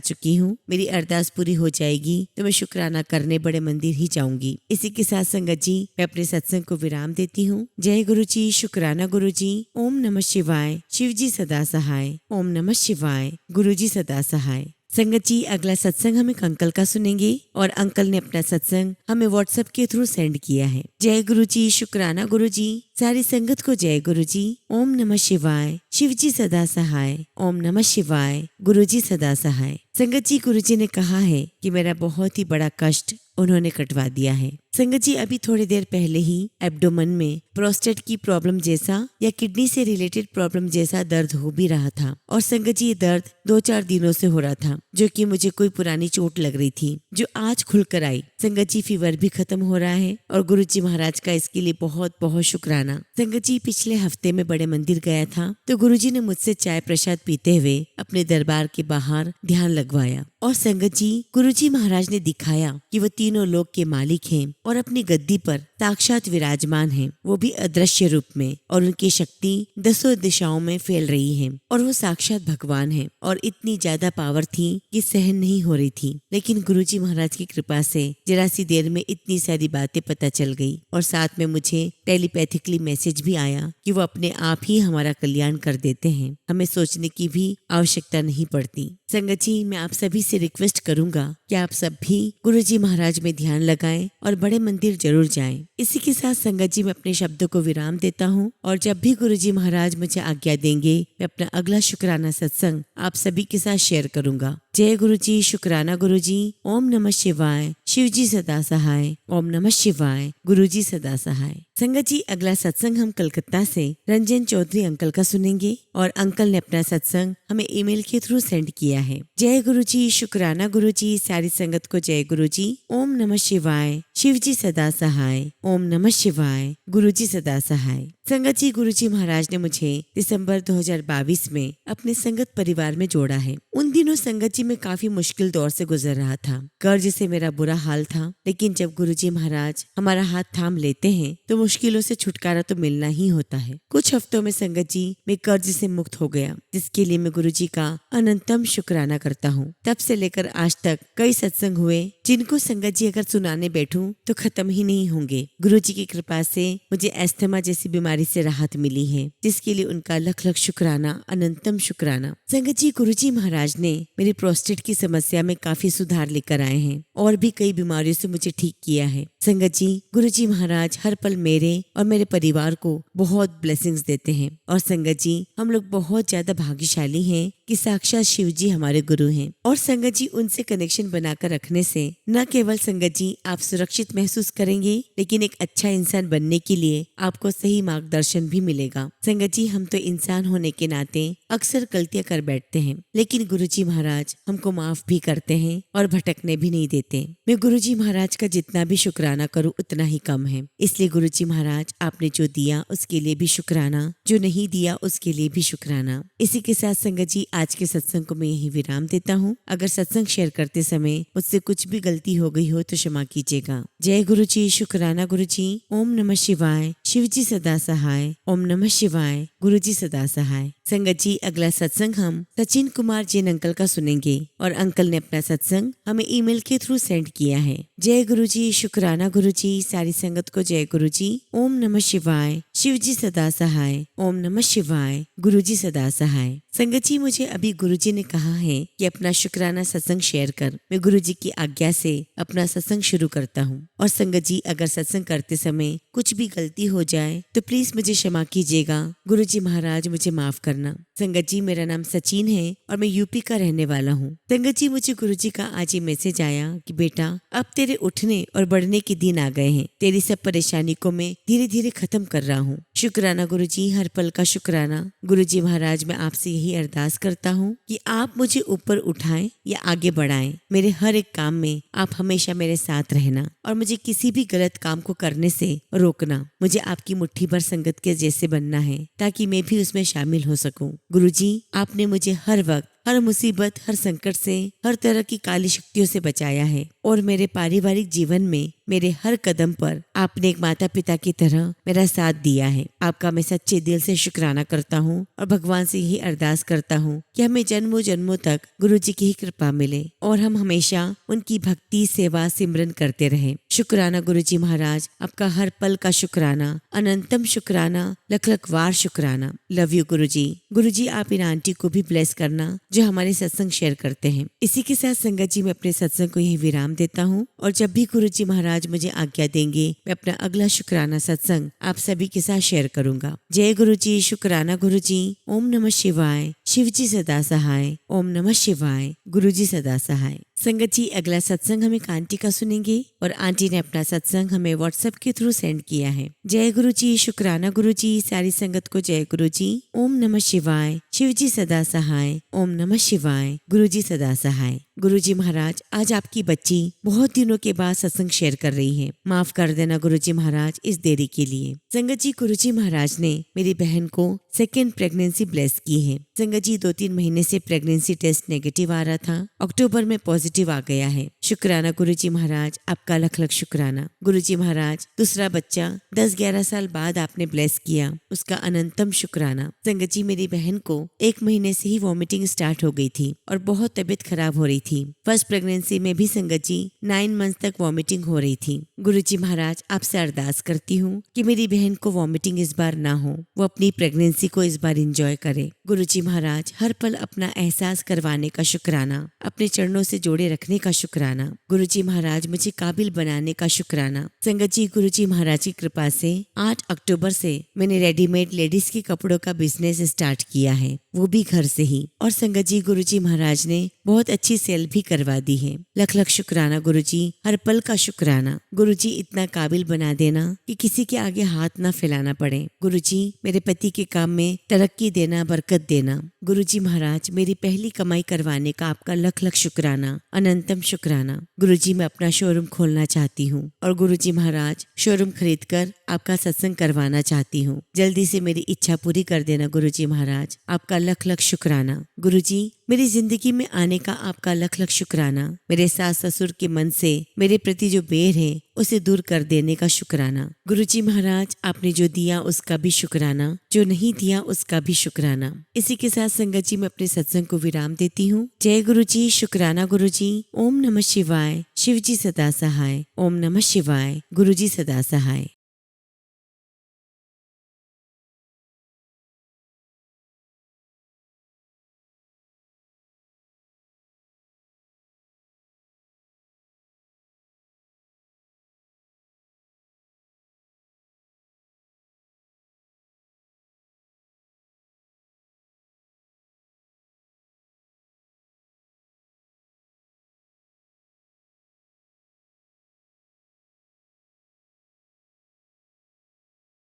चुकी हूँ। मेरी अरदास पूरी हो जाएगी तो मैं शुक्राना करने बड़े मंदिर ही जाऊंगी। इसी के साथ संगत जी मैं अपने सत्संग को विराम देती हूँ। जय गुरुजी, शुक्राना गुरुजी। ओम नमः शिवाय। शिव जी सदा सहाय। ओम नमः शिवाय। गुरुजी सदा सहाय। संगत जी, अगला सत्संग हम एक अंकल का सुनेंगे और अंकल ने अपना सत्संग हमें व्हाट्सएप के थ्रू सेंड किया है। जय गुरुजी, शुक्राना गुरुजी, सारी संगत को जय गुरुजी। ओम नमः शिवाय। शिव जी सदा सहाय। ओम नमः शिवाय। गुरुजी सदा सहाय। संगत जी, गुरुजी ने कहा है कि मेरा बहुत ही बड़ा कष्ट उन्होंने कटवा दिया है। संगत जी, अभी थोड़ी देर पहले ही एब्डोमेन में प्रोस्टेट की प्रॉब्लम जैसा या किडनी से रिलेटेड प्रॉब्लम जैसा दर्द हो भी रहा था और संगत जी ये दर्द 2-4 दिनों से हो रहा था जो कि मुझे कोई पुरानी चोट लग रही थी जो आज खुलकर आई। संगत जी, फीवर भी खत्म हो रहा है और गुरुजी महाराज का इसके लिए बहुत बहुत शुक्राना। संगत जी, पिछले हफ्ते में बड़े मंदिर गया था तो गुरुजी ने मुझसे चाय प्रसाद पीते हुए अपने दरबार के बाहर ध्यान लगवाया और संगत जी, गुरुजी महाराज ने दिखाया कि वो तीनों लोक के मालिक हैं और अपनी गद्दी पर साक्षात विराजमान हैं, वो भी अदृश्य रूप में, और उनकी शक्ति 10 दिशाओं में फैल रही है और वो साक्षात भगवान है और इतनी ज्यादा पावर थी कि सहन नहीं हो रही थी। लेकिन गुरुजी महाराज की कृपा से जरा सी देर में इतनी सारी बातें पता चल गई और साथ में मुझे टेलीपैथिकली मैसेज भी आया कि वो अपने आप ही हमारा कल्याण कर देते हैं, हमें सोचने की भी आवश्यकता नहीं पड़ती। संगत जी, मैं आप सभी से रिक्वेस्ट करूंगा कि आप सब भी गुरुजी महाराज में ध्यान लगाएं और बड़े मंदिर जरूर जाएं। इसी के साथ संगत जी मैं अपने शब्दों को विराम देता हूं और जब भी गुरुजी महाराज मुझे आज्ञा देंगे मैं अपना अगला शुक्राना सत्संग आप सभी के साथ शेयर करूंगा। जय गुरुजी, शुक्राना गुरुजी। ओम नमः शिवाय। शिव जी सदा सहाय। ओम नमः शिवाय। गुरुजी सदा सहाय। संगत जी, अगला सत्संग हम कलकत्ता से रंजन चौधरी अंकल का सुनेंगे और अंकल ने अपना सत्संग हमें ईमेल के थ्रू सेंड किया है। जय गुरुजी, शुक्राना गुरुजी, सारी संगत को जय गुरुजी। ओम नमः शिवाय। शिव जी सदा सहाय। ओम नमः शिवाय। गुरुजी सदा सहाय। संगत जी, गुरुजी महाराज ने मुझे दिसंबर 2022 में अपने संगत परिवार में जोड़ा है। उन दिनों संगत जी में काफी मुश्किल दौर से गुजर रहा था। कर्ज से मेरा बुरा हाल था, लेकिन जब गुरुजी महाराज हमारा हाथ थाम लेते हैं तो मुश्किलों से छुटकारा तो मिलना ही होता है। कुछ हफ्तों में संगत जी मैं कर्ज से मुक्त हो गया, जिसके लिए मैं गुरुजी का अनंतम शुक्राना करता हूँ। तब से लेकर आज तक कई सत्संग हुए जिनको संगत जी अगर सुनाने बैठूं तो खत्म ही नहीं होंगे। गुरुजी की कृपा से मुझे एस्थमा जैसी बीमारी से राहत मिली है, जिसके लिए उनका लख लख शुक्राना, अनंतम शुक्राना। संगत जी, गुरुजी महाराज ने मेरी प्रोस्टेट की समस्या में काफी सुधार लेकर आए हैं और भी कई बीमारियों से मुझे ठीक किया है। संगत जी, गुरुजी महाराज हर पल मेरे मेरे और मेरे परिवार को बहुत ब्लेसिंग्स देते हैं। और संगत जी, हम लोग बहुत ज्यादा भाग्यशाली हैं कि साक्षात शिव जी हमारे गुरु हैं। और संगत जी, उनसे कनेक्शन बनाकर रखने से न केवल संगत जी आप सुरक्षित महसूस करेंगे, लेकिन एक अच्छा इंसान बनने के लिए आपको सही मार्गदर्शन भी मिलेगा। संगत जी, हम तो इंसान होने के नाते अक्सर गलतियां कर बैठते हैं, लेकिन गुरुजी महाराज हमको माफ भी करते हैं और भटकने भी नहीं देते। मैं गुरुजी महाराज का जितना भी शुक्राना करूं उतना ही कम है। इसलिए गुरुजी महाराज, आपने जो दिया उसके लिए भी शुक्राना, जो नहीं दिया उसके लिए भी शुक्राना। इसी के साथ संगत जी, आज के सत्संग को मैं यही विराम देता हूँ। अगर सत्संग शेयर करते समय मुझसे कुछ भी गलती हो गई हो तो क्षमा कीजिएगा। जय गुरु जी, शुक्राना गुरु जी। ओम नमः शिवाय। शिव जी सदा सहाय। ओम नमः शिवाय। गुरु जी सदा सहाय। संगत जी, अगला सत्संग हम सचिन कुमार जैन अंकल का सुनेंगे और अंकल ने अपना सत्संग हमें ईमेल के थ्रू सेंड किया है। जय गुरु जी, शुक्राना गुरु जी। सारी संगत को जय गुरु जी। ओम नमः शिवाय। शिव जी सदा सहाय। ओम नमः शिवाय। गुरु जी सदा सहाय। संगत जी, मुझे अभी गुरुजी ने कहा है कि अपना शुक्राना सत्संग शेयर कर। मैं गुरुजी की आज्ञा से अपना सत्संग शुरू करता हूँ। और संगत जी, अगर सत्संग करते समय कुछ भी गलती हो जाए तो प्लीज मुझे क्षमा कीजिएगा। गुरुजी महाराज, मुझे माफ करना। संगत जी, मेरा नाम सचिन है और मैं यूपी का रहने वाला हूँ। संगत जी, मुझे गुरुजी का आज ये मैसेज आया कि बेटा, अब तेरे उठने और बढ़ने के दिन आ गए हैं। तेरी सब परेशानी को मैं धीरे धीरे खत्म कर रहा हूँ। शुक्राना गुरुजी, हर पल का शुक्राना। गुरुजी महाराज, मैं आपसे यही अरदास करता हूँ कि आप मुझे ऊपर उठाएं या आगे बढ़ाएं। मेरे हर एक काम में आप हमेशा मेरे साथ रहना और मुझे किसी भी गलत काम को करने से रोकना। मुझे आपकी मुट्ठी भर संगत के जैसे बनना है ताकि मैं भी उसमें शामिल हो सकूं। गुरुजी, आपने मुझे हर वक्त, हर मुसीबत, हर संकट से, हर तरह की काली शक्तियों से बचाया है और मेरे पारिवारिक जीवन में मेरे हर कदम पर आपने एक माता पिता की तरह मेरा साथ दिया है। आपका मैं सच्चे दिल से शुक्राना करता हूँ और भगवान से यही अरदास करता हूँ कि हमें जन्मों जन्मों तक गुरु जी की ही कृपा मिले और हम हमेशा उनकी भक्ति, सेवा, सिमरन करते रहें। शुक्राना गुरु जी महाराज, आपका हर पल का शुक्राना, अनंतम शुक्राना, लख लख वार शुक्राना। लव यू गुरु जी। गुरु जी, आप इन आंटी को भी ब्लेस करना जो हमारे सत्संग शेयर करते हैं। इसी के साथ संगत जी, मैं अपने सत्संग को यही विराम देता हूँ और जब भी गुरु जी महाराज मुझे आज्ञा देंगे, मैं अपना अगला शुक्राना सत्संग आप सभी के साथ शेयर करूंगा। जय गुरु जी, शुक्राना गुरु जी। ओम नमः शिवाय। शिव जी सदा सहाय। ओम नमः शिवाय। गुरु जी सदा सहाय। संगत जी, अगला सत्संग हम एक आंटी का सुनेंगे और आंटी ने अपना सत्संग हमें व्हाट्सएप के थ्रू सेंड किया है। जय गुरु जी, शुक्राना गुरु जी। सारी संगत को जय गुरु जी। ओम नमः शिवाय। शिव जी सदा सहाय। ओम नमः शिवाय। गुरु जी सदा सहाय। गुरु जी महाराज, आज आपकी बच्ची बहुत दिनों के बाद सत्संग शेयर कर रही है। माफ कर देना गुरु जी महाराज इस देरी के लिए। संगत जी, गुरु जी महाराज ने मेरी बहन को सेकेंड प्रेगनेंसी ब्लेस की है। संगत जी, 2-3 महीने से प्रेगनेंसी टेस्ट नेगेटिव आ रहा था, अक्टूबर में पॉजिटिव आ गया है। शुक्राना गुरु जी महाराज, आपका लख लख शुक्राना। गुरु जी महाराज, दूसरा बच्चा 10-11 साल बाद आपने ब्लेस किया, उसका अनंतम शुक्राना। संगत जी, मेरी बहन को 1 महीने से ही वॉमिटिंग स्टार्ट हो गई थी और बहुत तबीयत खराब हो रही थी। फर्स्ट प्रेगनेंसी में भी संगत जी 9 मंथ तक वॉमिटिंग हो रही थी। गुरु जी महाराज, आपसे अरदास करती हूँ कि मेरी बहन को वॉमिटिंग इस बार ना हो, वो अपनी प्रेगनेंसी को इस बार एंजॉय करे। गुरु जी महाराज, हर पल अपना एहसास करवाने का शुक्राना, अपने चरणों से जोड़े रखने का शुक्राना। गुरु जी महाराज, मुझे काबिल बनाने का शुक्राना। संगत जी, गुरु जी महाराज की कृपा से 8 अक्टूबर से मैंने रेडीमेड लेडीज के कपड़ों का बिजनेस स्टार्ट किया है, वो भी घर से ही। और संगत जी, गुरु जी महाराज ने बहुत अच्छी सेल भी करवा दी है। लख लख शुक्राना गुरु जी, हर पल का शुक्राना। गुरु जी, इतना काबिल बना देना कि किसी के आगे हाथ ना फैलाना पड़े। गुरु जी, मेरे पति के काम में तरक्की देना, बरकत देना। गुरु जी महाराज, मेरी पहली कमाई करवाने का आपका लख लख शुक्राना, अनंतम शुक्राना। गुरु जी, मैं अपना शोरूम खोलना चाहती हूँ और गुरु जी महाराज, शोरूम खरीद कर आपका सत्संग करवाना चाहती हूँ। जल्दी से मेरी इच्छा पूरी कर देना गुरु जी महाराज, आपका लख लख शुक्राना। गुरु जी, मेरी जिंदगी में आने का आपका लख लख शुक्राना। मेरे सास ससुर के मन से मेरे प्रति जो बैर है उसे दूर कर देने का शुक्राना। गुरु जी महाराज, आपने जो दिया उसका भी शुक्राना, जो नहीं दिया उसका भी शुक्राना। इसी के साथ संगत जी, मैं अपने सत्संग को विराम देती हूँ। जय गुरु जी, शुक्राना गुरु जी। ओम नमः शिवाय। शिव जी सदा सहाय। ओम नमः शिवाय। गुरु जी सदा सहाय।